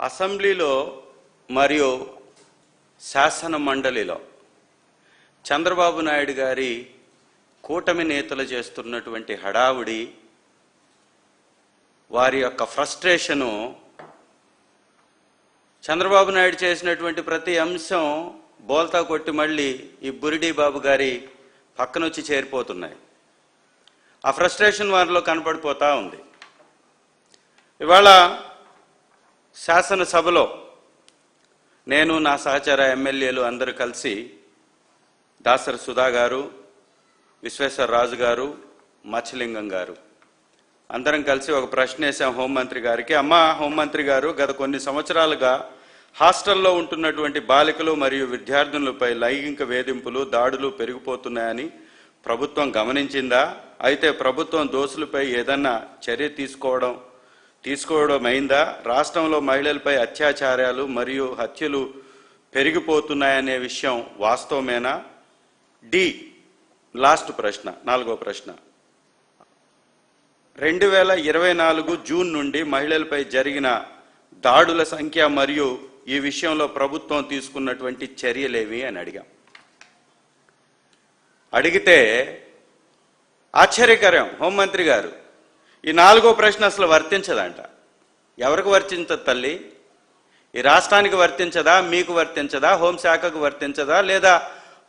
అసెంబ్లీలో మరియు శాసన మండలిలో చంద్రబాబు నాయుడు గారి కూటమి నేతలు చేస్తున్నటువంటి హడావుడి, వారి యొక్క ఫ్రస్ట్రేషను, చంద్రబాబు నాయుడు చేసినటువంటి ప్రతి అంశం బోల్తా కొట్టి మళ్ళీ ఈ బురిడి బాబు గారి పక్కనొచ్చి చేరిపోతున్నాయి. ఆ ఫ్రస్ట్రేషన్ వారిలో కనపడిపోతూ ఉంది. ఇవాళ శాసనసభలో నేను, నా సహచర ఎమ్మెల్యేలు అందరూ కలిసి దాసరి సుధా గారు, విశ్వేశ్వరరాజు గారు, మత్స్యలింగం గారు అందరం కలిసి ఒక ప్రశ్న వేసాం హోంమంత్రి గారికి. అమ్మా హోంమంత్రి గారు, గత కొన్ని సంవత్సరాలుగా హాస్టల్లో ఉంటున్నటువంటి బాలికలు మరియు విద్యార్థులపై లైంగిక వేధింపులు, దాడులు పెరిగిపోతున్నాయని ప్రభుత్వం గమనించిందా? అయితే ప్రభుత్వం దోషులపై ఏదన్నా చర్య తీసుకోవడం అయిందా? రాష్ట్రంలో మహిళలపై అత్యాచారాలు మరియు హత్యలు పెరిగిపోతున్నాయనే విషయం వాస్తవమేనా? లాస్ట్ ప్రశ్న, 4వ ప్రశ్న. 2024 జూన్ నుండి మహిళలపై జరిగిన దాడుల సంఖ్య మరియు ఈ విషయంలో ప్రభుత్వం తీసుకున్నటువంటి చర్యలేవి అని అడిగితే ఆశ్చర్యకరం. హోంమంత్రి గారు, ఈ 4వ ప్రశ్న అసలు వర్తించదంట. ఎవరికి వర్తించదు తల్లి? ఈ రాష్ట్రానికి వర్తించదా? మీకు వర్తించదా? హోంశాఖకు వర్తించదా? లేదా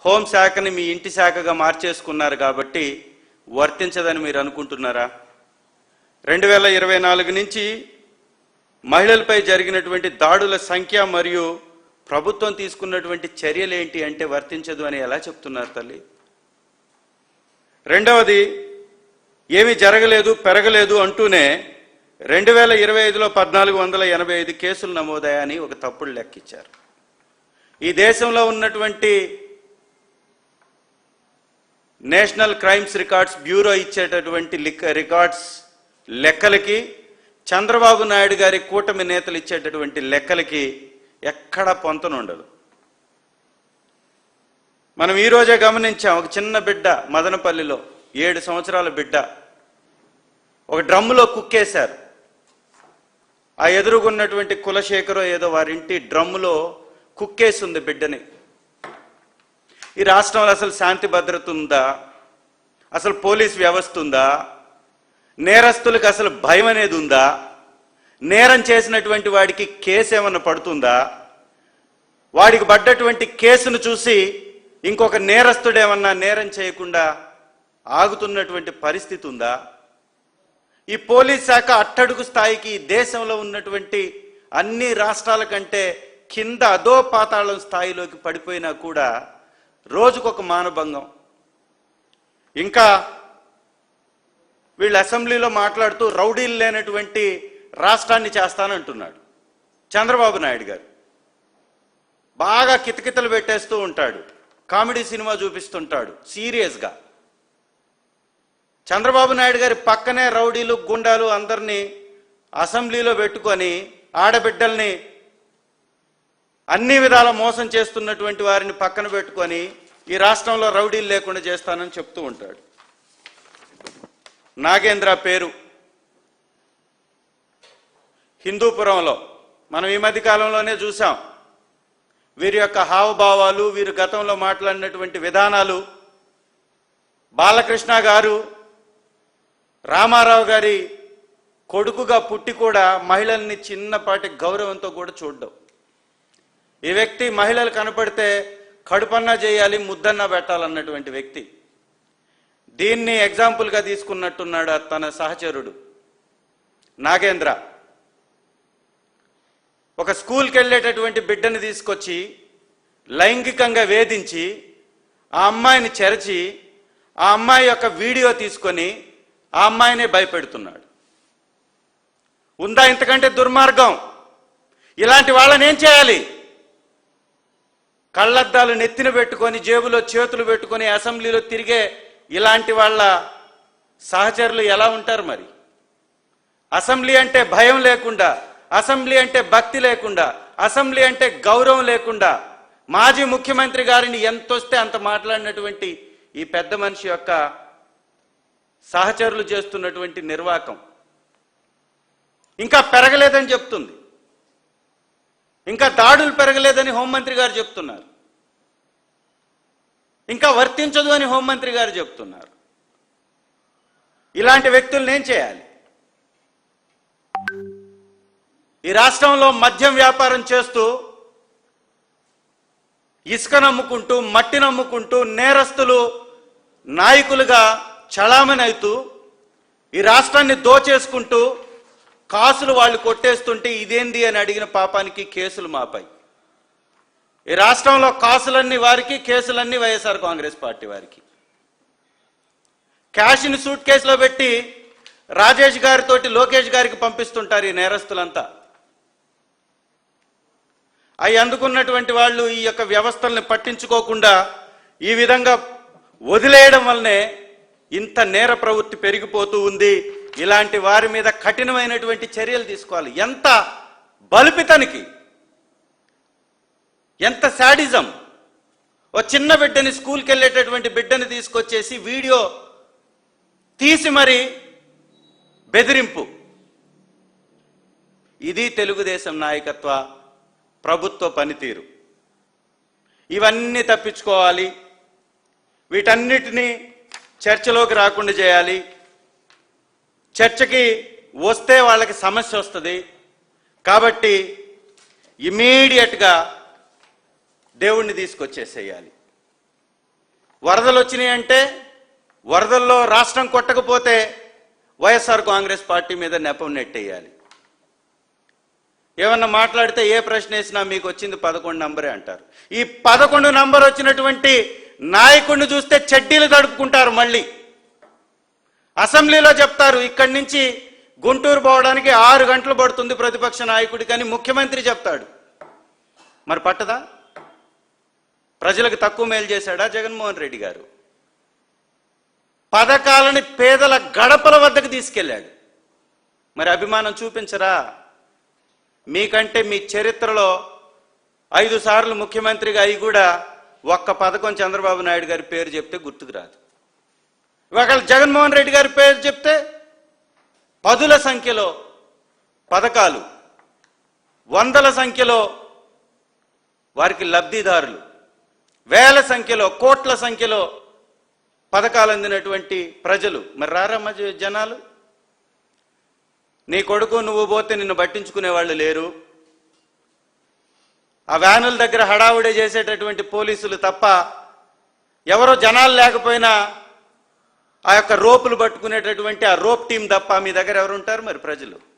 హోంశాఖని మీ ఇంటి శాఖగా మార్చేసుకున్నారు కాబట్టి వర్తించదని మీరు అనుకుంటున్నారా? 2024 నుంచి మహిళలపై జరిగినటువంటి దాడుల సంఖ్య మరియు ప్రభుత్వం తీసుకున్నటువంటి చర్యలు ఏంటి అంటే వర్తించదు అని ఎలా చెప్తున్నారు తల్లి? రెండవది, ఏమీ జరగలేదు, పెరగలేదు అంటూనే 2025లో 1485 కేసులు నమోదయ్యాయని ఒక తప్పుడు లెక్కిచ్చారు. ఈ దేశంలో ఉన్నటువంటి నేషనల్ క్రైమ్స్ రికార్డ్స్ బ్యూరో ఇచ్చేటటువంటి రికార్డ్స్ లెక్కలకి, చంద్రబాబు నాయుడు గారి కూటమి నేతలు ఇచ్చేటటువంటి లెక్కలకి ఎక్కడా పొంతనుండదు. మనం ఈరోజే గమనించాం, ఒక చిన్న బిడ్డ మదనపల్లిలో 7 సంవత్సరాల బిడ్డ ఒక డ్రమ్ములో కుక్కేశారు. ఆ ఎదురుగున్నటువంటి కులశేఖరో ఏదో వారింటి డ్రమ్ములో కుక్కేసింది బిడ్డని. ఈ రాష్ట్రంలో అసలు శాంతి భద్రత ఉందా? అసలు పోలీస్ వ్యవస్థ ఉందా? నేరస్తులకు అసలు భయం అనేది ఉందా? నేరం చేసినటువంటి వాడికి కేసు ఏమన్నా పడుతుందా? వాడికి పడ్డటువంటి కేసును చూసి ఇంకొక నేరస్తుడు ఏమన్నా నేరం చేయకుండా ఆగుతున్నటువంటి పరిస్థితి ఉందా? ఈ పోలీస్ శాఖ అట్టడుగు స్థాయికి దేశంలో ఉన్నటువంటి అన్ని రాష్ట్రాల కంటే కింద అదో పాతాళం స్థాయిలోకి పడిపోయినా కూడా రోజుకొక మానభంగం. ఇంకా వీళ్ళు అసెంబ్లీలో మాట్లాడుతూ రౌడీలు లేనటువంటి రాష్ట్రాన్ని చేస్తానంటున్నాడు చంద్రబాబు నాయుడు గారు. బాగా కితకితలు పెట్టేస్తూ ఉంటాడు, కామెడీ సినిమా చూపిస్తుంటాడు సీరియస్గా. చంద్రబాబు నాయుడు గారి పక్కనే రౌడీలు, గుండాలు అందరినీ అసెంబ్లీలో పెట్టుకొని ఆడబిడ్డల్ని అన్ని విధాల మోసం చేస్తున్నటువంటి వారిని పక్కన పెట్టుకొని ఈ రాష్ట్రంలో రౌడీలు లేకుండా చేస్తానని చెప్తూ ఉంటాడు. నాగేంద్ర పేరు హిందూపురంలో మనం ఈ మధ్య కాలంలోనే చూసాం. వీరి యొక్క హావభావాలు, వీరు గతంలో మాట్లాడినటువంటి విధానాలు, బాలకృష్ణ గారు రామారావు గారి కొడుకుగా పుట్టి కూడా మహిళల్ని చిన్నపాటి గౌరవంతో కూడా చూడడం. ఈ వ్యక్తి మహిళలు కనపడితే కడుపన్నా చేయాలి, ముద్దన్నా పెట్టాలన్నటువంటి వ్యక్తి. దీన్ని ఎగ్జాంపుల్గా తీసుకున్నట్టున్నాడు తన సహచరుడు నాగేంద్ర. ఒక స్కూల్కి వెళ్ళేటటువంటి బిడ్డని తీసుకొచ్చి లైంగికంగా వేధించి ఆ అమ్మాయిని చెరచి ఆ అమ్మాయి యొక్క వీడియో తీసుకొని ఆ అమ్మాయినే భయపెడుతున్నాడు. ఉందా ఇంతకంటే దుర్మార్గం? ఇలాంటి వాళ్ళని ఏం చేయాలి? కళ్ళద్దాలు నెత్తిన పెట్టుకొని జేబులో చేతులు పెట్టుకొని అసెంబ్లీలో తిరిగే ఇలాంటి వాళ్ళ సహచరులు ఎలా ఉంటారు మరి? అసెంబ్లీ అంటే భయం లేకుండా, అసెంబ్లీ అంటే భక్తి లేకుండా, అసెంబ్లీ అంటే గౌరవం లేకుండా మాజీ ముఖ్యమంత్రి గారిని ఎంతొస్తే అంత మాట్లాడినటువంటి ఈ పెద్ద మనిషి యొక్క సహచరులు చేస్తున్నటువంటి నిర్వాకం ఇంకా పెరగలేదని చెప్తుంది. ఇంకా దాడులు పెరగలేదని హోంమంత్రి గారు చెప్తున్నారు. ఇంకా వర్తించదు అని హోంమంత్రి గారు చెప్తున్నారు. ఇలాంటి వ్యక్తులను ఏం చేయాలి? ఈ రాష్ట్రంలో మద్యం వ్యాపారం చేస్తూ, ఇసుక నమ్ముకుంటూ, మట్టి నమ్ముకుంటూ, నేరస్తులు నాయకులుగా చలామణి అవుతూ, ఈ రాష్ట్రాన్ని దోచేసుకుంటూ, కాసులు వాళ్ళు కొట్టేస్తుంటే ఇదేంది అని అడిగిన పాపానికి కేసులు మాపై. ఈ రాష్ట్రంలో కాసులన్నీ వారికి, కేసులన్నీ వైఎస్ఆర్ కాంగ్రెస్ పార్టీ వారికి. క్యాష్ని సూట్ కేసులో పెట్టి రాజేష్ గారితోటి లోకేష్ గారికి పంపిస్తుంటారు ఈ నేరస్తులంతా. అవి అందుకున్నటువంటి వాళ్ళు ఈ యొక్క వ్యవస్థల్ని పట్టించుకోకుండా ఈ విధంగా వదిలేయడం వల్లనే ఇంత నేర ప్రవృత్తి పెరిగిపోతూ ఉంది. ఇలాంటి వారి మీద కఠినమైనటువంటి చర్యలు తీసుకోవాలి. ఎంత బలిపితనికి, ఎంత శాడిజం! ఓ చిన్న బిడ్డని, స్కూల్కి వెళ్ళేటటువంటి బిడ్డని తీసుకొచ్చేసి వీడియో తీసి మరి బెదిరింపు. ఇది తెలుగుదేశం నాయకత్వ ప్రభుత్వ పనితీరు. ఇవన్నీ తప్పించుకోవాలి. వీటన్నిటినీ చర్చలోకి రాకుండా చేయాలి. చర్చకి వస్తే వాళ్ళకి సమస్య వస్తుంది. కాబట్టి ఇమీడియట్గా దేవుణ్ణి తీసుకొచ్చేసేయాలి. వరదలు వచ్చినాయి అంటే వరదల్లో రాష్ట్రం కొట్టకపోతే వైఎస్ఆర్ కాంగ్రెస్ పార్టీ మీద నెపం నెట్టేయాలి. ఏమన్నా మాట్లాడితే ఏ ప్రశ్న వేసినా మీకు వచ్చింది 11 నంబరే అంటారు. ఈ 11 నంబర్ వచ్చినటువంటి నాయకుడిని చూస్తే చెడ్డీలు తడుపుకుంటారు. మళ్ళీ అసెంబ్లీలో చెప్తారు, ఇక్కడి నుంచి గుంటూరు పోవడానికి 6 గంటలు పడుతుంది ప్రతిపక్ష నాయకుడికి అని ముఖ్యమంత్రి చెప్తాడు. మరి పట్టదా? ప్రజలకు తక్కువ మేలు చేశాడా జగన్మోహన్ రెడ్డి గారు? పథకాలని పేదల గడపల వద్దకు తీసుకెళ్ళాడు. మరి అభిమానం చూపించరా? మీకంటే మీ చరిత్రలో 5 సార్లు ముఖ్యమంత్రిగా అయి కూడా ఒక్క పథకం చంద్రబాబు నాయుడు గారి పేరు చెప్తే గుర్తుకు రాదు. ఇవాళ జగన్మోహన్ రెడ్డి గారి పేరు చెప్తే పదుల సంఖ్యలో పథకాలు, వందల సంఖ్యలో వారికి లబ్ధిదారులు, వేల సంఖ్యలో, కోట్ల సంఖ్యలో పథకాలు అందినటువంటి ప్రజలు. మరి రారా జనాలు? నీ కొడుకు నువ్వు పోతే నిన్ను పట్టించుకునే వాళ్ళు లేరు. ఆ వ్యానుల దగ్గర హడావుడే చేసేటటువంటి పోలీసులు తప్ప, ఎవరో జనాలు లేకపోయినా ఆ యొక్క రోపులు పట్టుకునేటటువంటి ఆ రోప్ టీం తప్ప మీ దగ్గర ఎవరు ఉంటారు? మరి ప్రజలు